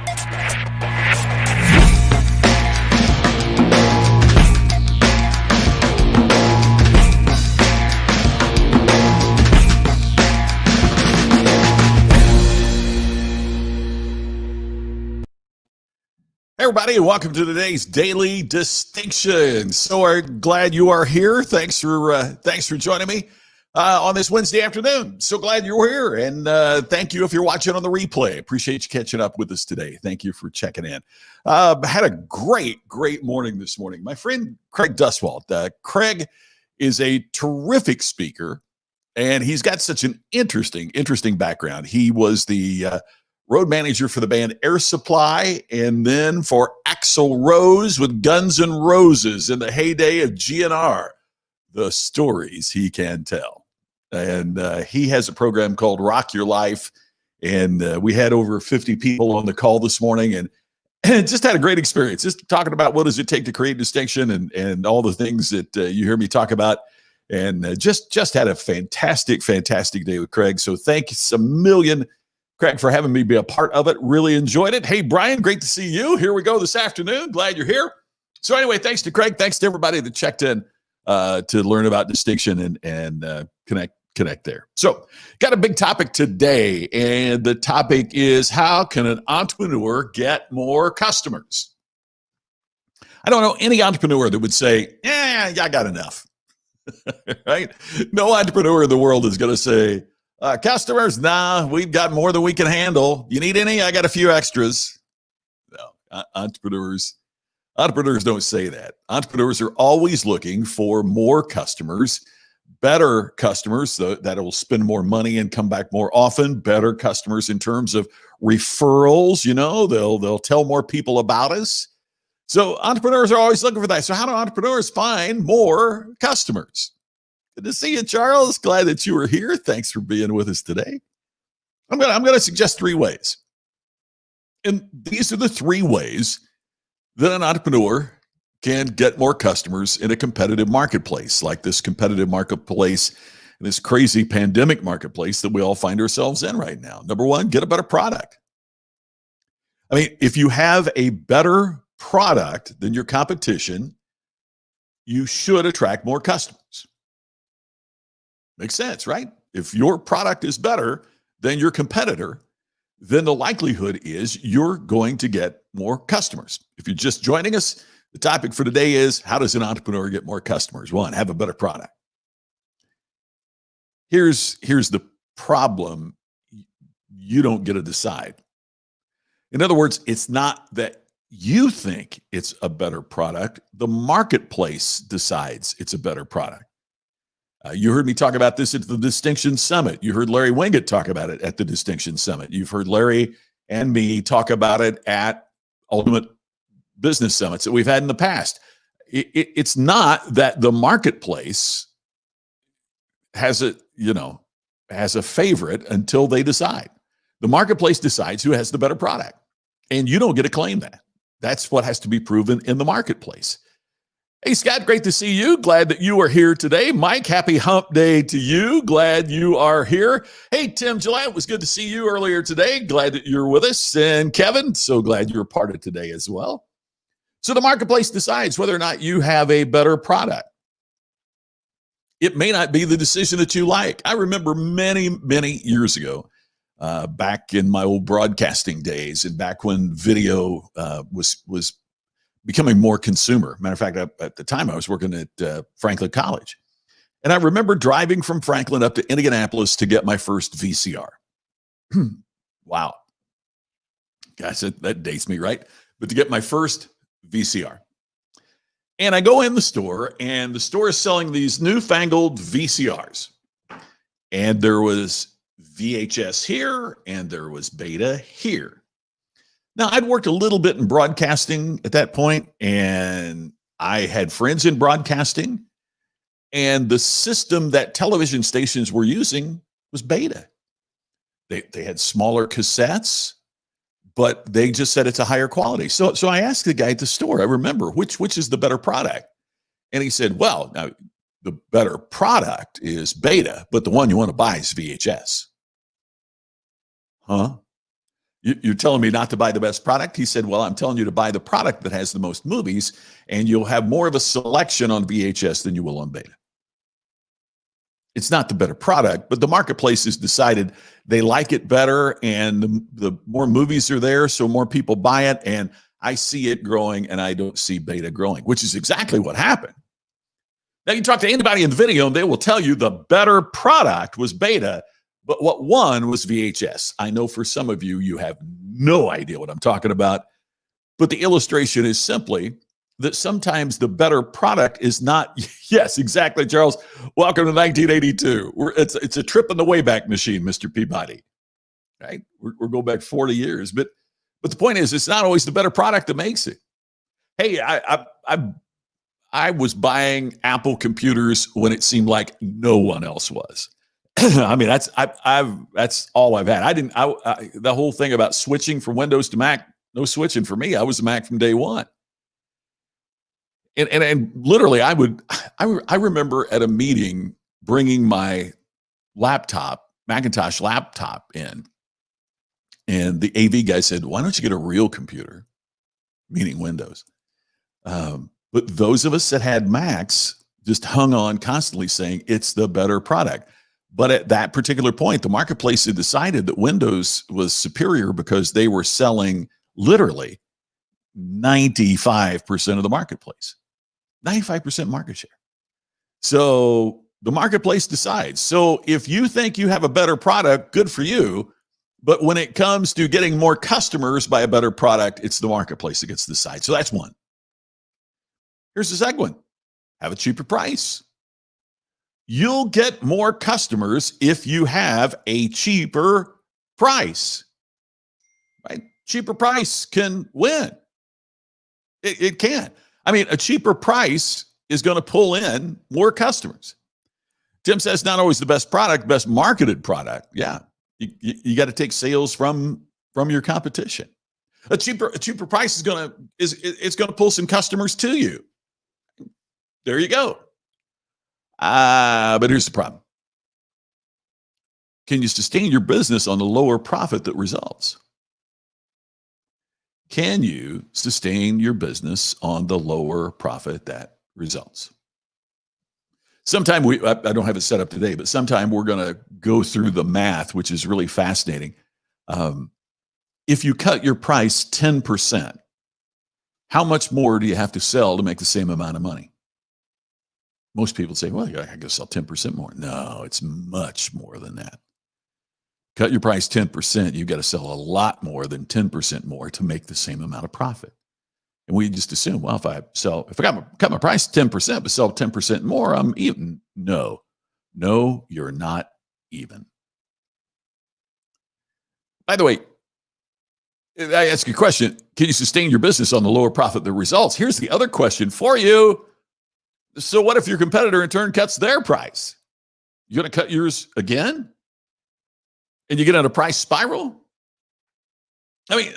Hey everybody, and welcome to today's Daily Distinction. So glad you are here. Thanks for joining me on this Wednesday afternoon. So glad you're here, and thank you if you're watching on the replay. Appreciate you catching up with us today. Thank you for checking in. Had a great morning this morning. My friend Craig Duswalt. Craig is a terrific speaker, and he's got such an interesting background. He was the road manager for the band Air Supply, and then for Axl Rose with Guns N' Roses in the heyday of GNR. The stories he can tell. And he has a program called Rock Your Life, and we had over 50 people on the call this morning, and just had a great experience, just talking about what does it take to create distinction and all the things that you hear me talk about. And just had a fantastic day with Craig. So thanks a million, Craig, for having me be a part of it. Really enjoyed it. Hey, Brian, great to see you. Here we go this afternoon. Glad you're here. So anyway, thanks to Craig. Thanks to everybody that checked in to learn about distinction and connect there. So got a big topic today, and the topic is, how can an entrepreneur get more customers? I don't know any entrepreneur that would say, yeah, I got enough. Right? No entrepreneur in the world is going to say, customers, nah, we've got more than we can handle. You need any? I got a few extras. No, entrepreneurs don't say that. Entrepreneurs are always looking for more customers, better customers that will spend more money and come back more often, better customers in terms of referrals. You know, they'll tell more people about us. So entrepreneurs are always looking for that. So how do entrepreneurs find more customers? Good to see you, Charles. Glad that you were here. Thanks for being with us today. I'm gonna suggest 3 ways. And these are the 3 ways that an entrepreneur can get more customers in a competitive marketplace, like this competitive marketplace and this crazy pandemic marketplace that we all find ourselves in right now. Number 1, get a better product. I mean, if you have a better product than your competition, you should attract more customers. Makes sense, right? If your product is better than your competitor, then the likelihood is you're going to get more customers. If you're just joining us, the topic for today is, how does an entrepreneur get more customers? 1, have a better product. Here's the problem. You don't get to decide. In other words, it's not that you think it's a better product. The marketplace decides it's a better product. You heard me talk about this at the Distinction Summit. You heard Larry Winget talk about it at the Distinction Summit. You've heard Larry and me talk about it at Ultimate Business Summits that we've had in the past. It's not that the marketplace has a favorite until they decide. The marketplace decides who has the better product, and you don't get to claim that. That's what has to be proven in the marketplace. Hey, Scott, great to see you. Glad that you are here today. Mike, happy hump day to you. Glad you are here. Hey, Tim Gillette, it was good to see you earlier today. Glad that you're with us. And Kevin, so glad you're a part of today as well. So the marketplace decides whether or not you have a better product. It may not be the decision that you like. I remember many years ago, back in my old broadcasting days, and back when video was becoming more consumer. Matter of fact, at the time I was working at Franklin College. And I remember driving from Franklin up to Indianapolis to get my first VCR. Wow. Gosh, that dates me, right? But to get my first VCR. And I go in the store, and the store is selling these newfangled VCRs. And there was VHS here, and there was beta here. Now, I'd worked a little bit in broadcasting at that point, and I had friends in broadcasting, and the system that television stations were using was beta. They had smaller cassettes, but they just said it's a higher quality. So I asked the guy at the store, I remember, which is the better product? And he said, well, now the better product is beta, but the one you want to buy is VHS. Huh? You're telling me not to buy the best product? He said, well, I'm telling you to buy the product that has the most movies, and you'll have more of a selection on VHS than you will on beta. It's not the better product, but the marketplace has decided they like it better, and the more movies are there, so more people buy it, and I see it growing, and I don't see beta growing, which is exactly what happened. Now, you talk to anybody in the video, and they will tell you the better product was beta, but what won was VHS. I know for some of you, you have no idea what I'm talking about, but the illustration is simply that sometimes the better product is not, yes, exactly, Charles. Welcome to 1982. It's a trip in the Wayback Machine, Mr. Peabody, right? We're going back 40 years, but the point is, it's not always the better product that makes it. Hey, I was buying Apple computers when it seemed like no one else was. I mean, that's all I've had. The whole thing about switching from Windows to Mac, no switching for me. I was a Mac from day one. And literally, I remember at a meeting bringing my laptop, Macintosh laptop in, and the AV guy said, "Why don't you get a real computer?" Meaning Windows. But those of us that had Macs just hung on constantly saying it's the better product. But at that particular point, the marketplace had decided that Windows was superior because they were selling literally 95% of the marketplace, 95% market share. So the marketplace decides. So if you think you have a better product, good for you. But when it comes to getting more customers by a better product, it's the marketplace that gets to decide. So that's one. Here's the second one. Have a cheaper price. You'll get more customers if you have a cheaper price. Right? Cheaper price can win. It can. I mean, a cheaper price is going to pull in more customers. Tim says not always the best product, best marketed product. Yeah. You got to take sales from your competition. A cheaper price is going to pull some customers to you. There you go. But here's the problem. Can you sustain your business on the lower profit that results? Can you sustain your business on the lower profit that results? Sometime I don't have it set up today, but sometime we're going to go through the math, which is really fascinating. If you cut your price 10%, how much more do you have to sell to make the same amount of money? Most people say, well, I got to sell 10% more. No, it's much more than that. Cut your price 10%, you've got to sell a lot more than 10% more to make the same amount of profit. And we just assume, well, if I cut my price 10%, but sell 10% more, I'm even. No, you're not even. By the way, I ask you a question. Can you sustain your business on the lower profit that results? Here's the other question for you. So what if your competitor in turn cuts their price? You're going to cut yours again? And you get on a price spiral? I mean,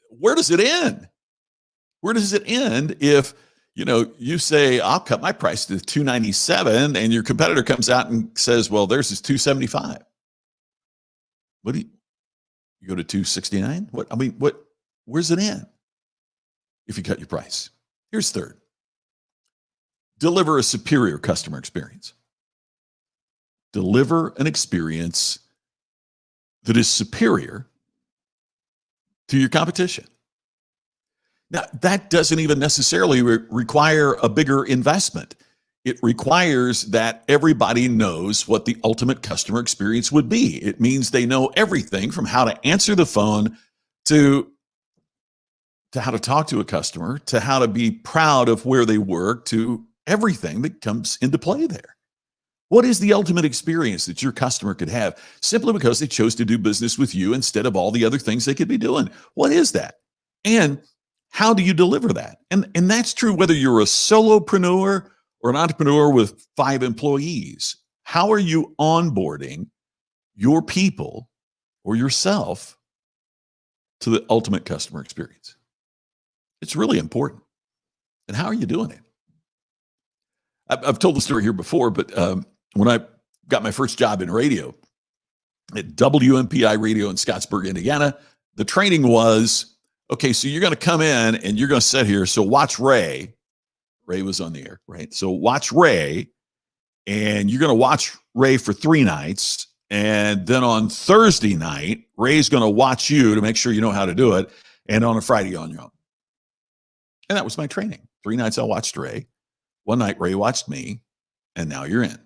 where does it end? Where does it end if, you say, I'll cut my price to $297 and your competitor comes out and says, well, theirs is $275. What do you go to $269? Where's it end if you cut your price? Here's third. Deliver a superior customer experience. Deliver an experience that is superior to your competition. Now, that doesn't even necessarily require a bigger investment. It requires that everybody knows what the ultimate customer experience would be. It means they know everything from how to answer the phone to how to talk to a customer, to how to be proud of where they work, to everything that comes into play there. What is the ultimate experience that your customer could have simply because they chose to do business with you instead of all the other things they could be doing? What is that? And how do you deliver that? And that's true whether you're a solopreneur or an entrepreneur with 5 employees. How are you onboarding your people or yourself to the ultimate customer experience? It's really important. And how are you doing it? I've told the story here before, but when I got my first job in radio at WMPI Radio in Scottsburg, Indiana, the training was, okay, so you're going to come in and you're going to sit here. So watch Ray. Ray was on the air, right? So watch Ray, and you're going to watch Ray for 3 nights. And then on Thursday night, Ray's going to watch you to make sure you know how to do it. And on a Friday, on your own. And that was my training. 3 nights I watched Ray. 1 night Ray watched me. And now you're in.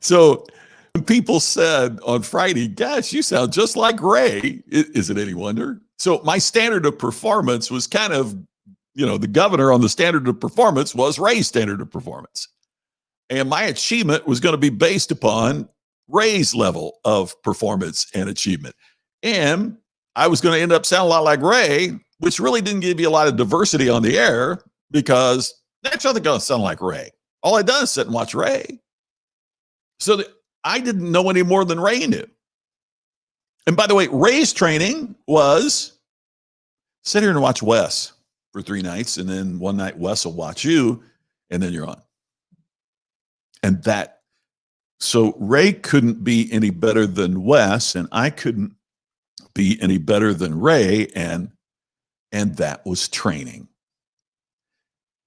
So when people said on Friday, gosh, you sound just like Ray, is it any wonder? So my standard of performance was kind of, the governor on the standard of performance was Ray's standard of performance. And my achievement was going to be based upon Ray's level of performance and achievement. And I was going to end up sounding a lot like Ray, which really didn't give you a lot of diversity on the air because that's not going to sound like Ray. All I done is sit and watch Ray. So I didn't know any more than Ray knew. And by the way, Ray's training was sit here and watch Wes for 3 nights. And then 1 night Wes will watch you and then you're on. And so Ray couldn't be any better than Wes, and I couldn't be any better than Ray. And that was training.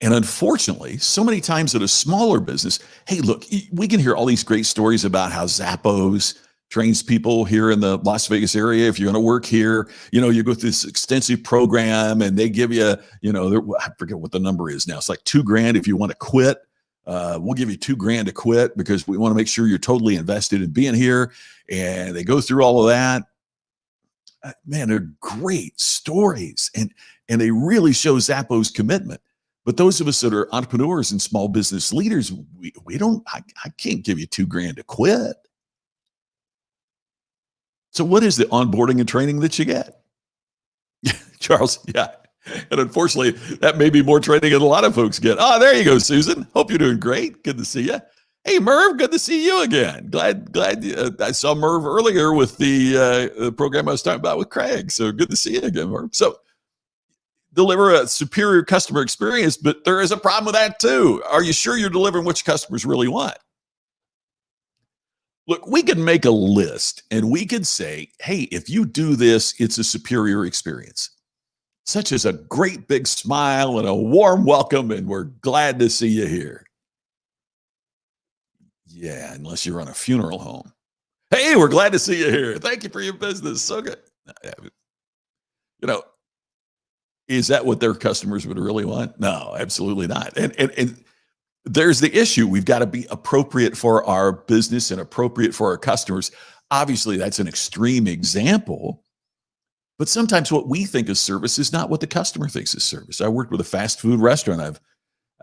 And unfortunately, so many times at a smaller business, hey, look, we can hear all these great stories about how Zappos trains people here in the Las Vegas area. If you're going to work here, you go through this extensive program and they give you, I forget what the number is now. It's like $2,000 if you want to quit. We'll give you $2,000 to quit because we want to make sure you're totally invested in being here. And they go through all of that. Man, they're great stories. And they really show Zappos commitment. But those of us that are entrepreneurs and small business leaders, I can't give you $2,000 to quit. So what is the onboarding and training that you get? Charles, yeah. And unfortunately, that may be more training than a lot of folks get. Oh, there you go, Susan. Hope you're doing great. Good to see you. Hey, Merv, good to see you again. Glad I saw Merv earlier with the program I was talking about with Craig. So good to see you again, Merv. So deliver a superior customer experience, but there is a problem with that too. Are you sure you're delivering what your customers really want? Look, we could make a list and we could say, hey, if you do this, it's a superior experience, such as a great big smile and a warm welcome, and we're glad to see you here. Yeah, unless you run a funeral home. Hey, we're glad to see you here. Thank you for your business. So good. Is that what their customers would really want? No, absolutely not. And there's the issue. We've got to be appropriate for our business and appropriate for our customers. Obviously, that's an extreme example, but sometimes what we think is service is not what the customer thinks is service. I worked with a fast food restaurant.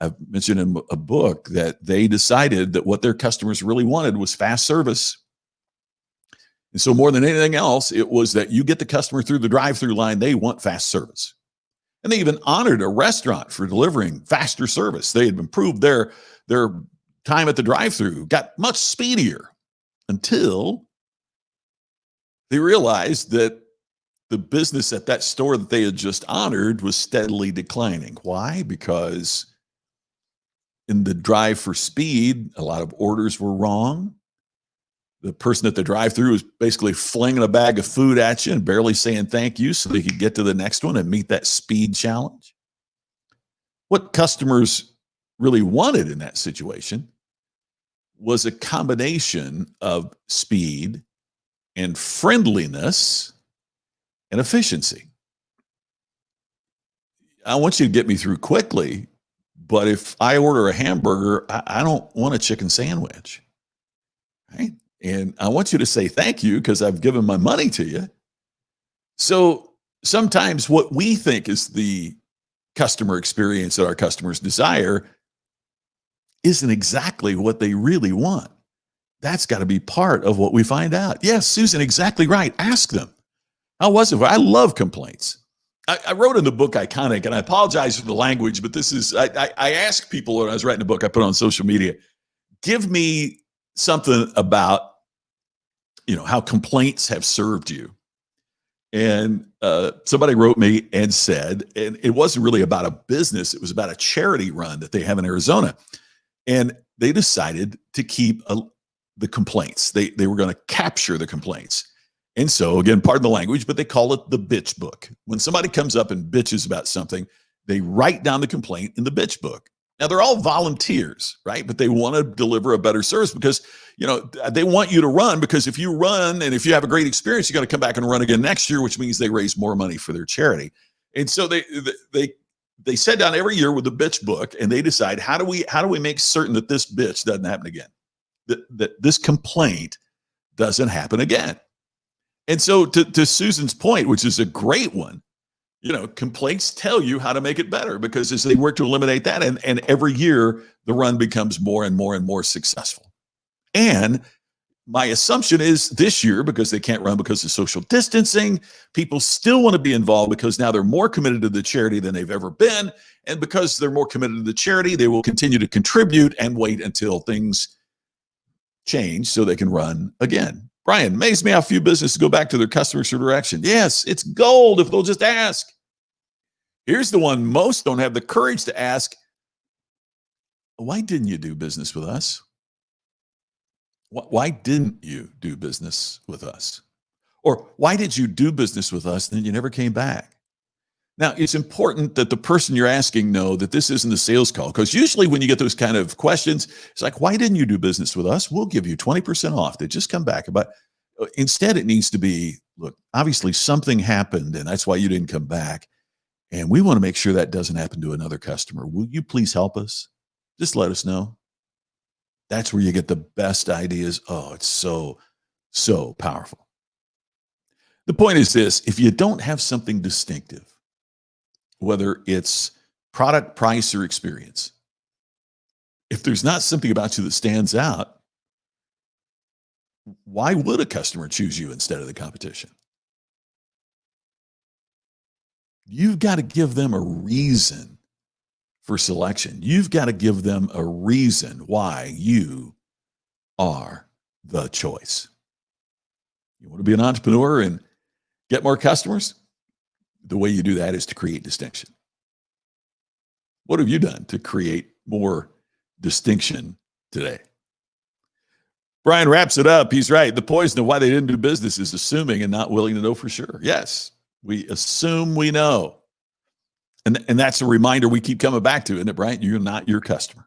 I've mentioned in a book that they decided that what their customers really wanted was fast service. And so more than anything else, it was that you get the customer through the drive-through line, they want fast service. And they even honored a restaurant for delivering faster service. They had improved their time at the drive-through, got much speedier until they realized that the business at that store that they had just honored was steadily declining. Why? Because in the drive for speed, a lot of orders were wrong. The person at the drive-through was basically flinging a bag of food at you and barely saying thank you so they could get to the next one and meet that speed challenge. What customers really wanted in that situation was a combination of speed and friendliness and efficiency. I want you to get me through quickly, but if I order a hamburger, I don't want a chicken sandwich, right? And I want you to say thank you because I've given my money to you. So sometimes what we think is the customer experience that our customers desire isn't exactly what they really want. That's got to be part of what we find out. Yes, Susan, exactly right. Ask them. How was it? I love complaints. I wrote in the book Iconic, and I apologize for the language, but this is, I asked people when I was writing a book, I put on social media, give me something about how complaints have served you. And somebody wrote me and said, and it wasn't really about a business, it was about a charity run that they have in Arizona. And they decided to keep the complaints. They were going to capture the complaints. And so, again, pardon the language, but they call it the bitch book. When somebody comes up and bitches about something, they write down the complaint in the bitch book. Now, they're all volunteers, right? But they want to deliver a better service because, they want you to run, because if you run and if you have a great experience, you're going to come back and run again next year, which means they raise more money for their charity. And so they sit down every year with the bitch book and they decide, how do we make certain that this bitch doesn't happen again? That this complaint doesn't happen again. And so to Susan's point, which is a great one, complaints tell you how to make it better, because as they work to eliminate that, and every year the run becomes more and more and more successful. And my assumption is this year, because they can't run because of social distancing, people still want to be involved because now they're more committed to the charity than they've ever been. And because they're more committed to the charity, they will continue to contribute and wait until things change so they can run again. Brian, amazed me how few businesses go back to their customers for direction. Yes, it's gold if they'll just ask. Here's the one most don't have the courage to ask. Why didn't you do business with us? Why didn't you do business with us? Or why did you do business with us and then you never came back? Now, it's important that the person you're asking know that this isn't a sales call, because usually when you get those kind of questions, it's like, why didn't you do business with us? We'll give you 20% off. They just come back. But instead, it needs to be, look, obviously something happened and that's why you didn't come back. And we want to make sure that doesn't happen to another customer. Will you please help us? Just let us know. That's where you get the best ideas. Oh, it's so, so powerful. The point is this: if you don't have something distinctive, whether it's product, price, or experience, if there's not something about you that stands out, why would a customer choose you instead of the competition? You've got to give them a reason for selection. You've got to give them a reason why you are the choice. You want to be an entrepreneur and get more customers? The way you do that is to create distinction. What have you done to create more distinction today? Brian wraps it up. He's right. The poison of why they didn't do business is assuming and not willing to know for sure. Yes, we assume we know. And that's a reminder we keep coming back to, isn't it, Brian? You're not your customer.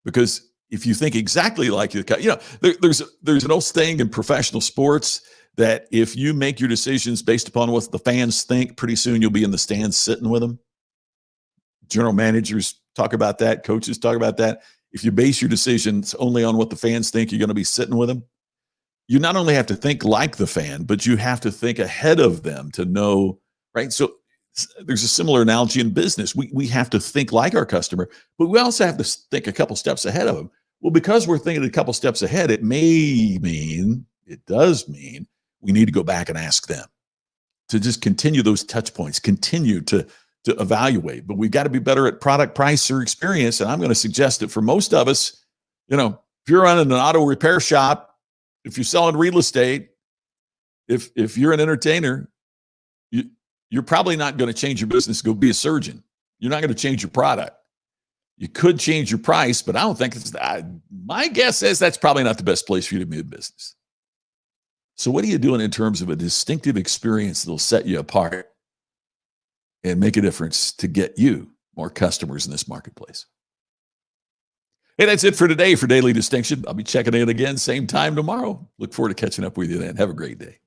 Because if you think exactly like your customer, there's an old saying in professional sports that if you make your decisions based upon what the fans think, pretty soon you'll be in the stands sitting with them. General managers talk about that. Coaches talk about that. If you base your decisions only on what the fans think, you're going to be sitting with them. You not only have to think like the fan, but you have to think ahead of them to know, right? So there's a similar analogy in business. We have to think like our customer, but we also have to think a couple steps ahead of them. Well, because we're thinking a couple steps ahead, it does mean we need to go back and ask them to just continue those touch points, continue to evaluate. But we've got to be better at product, price, or experience. And I'm going to suggest that for most of us, if you're running an auto repair shop, if you're selling real estate, if you're an entertainer, you're probably not going to change your business to go be a surgeon. You're not going to change your product. You could change your price, but I don't think my guess is that's probably not the best place for you to be in business. So what are you doing in terms of a distinctive experience that'll set you apart and make a difference to get you more customers in this marketplace? Hey, that's it for today for Daily Distinction. I'll be checking in again, same time tomorrow. Look forward to catching up with you then. Have a great day.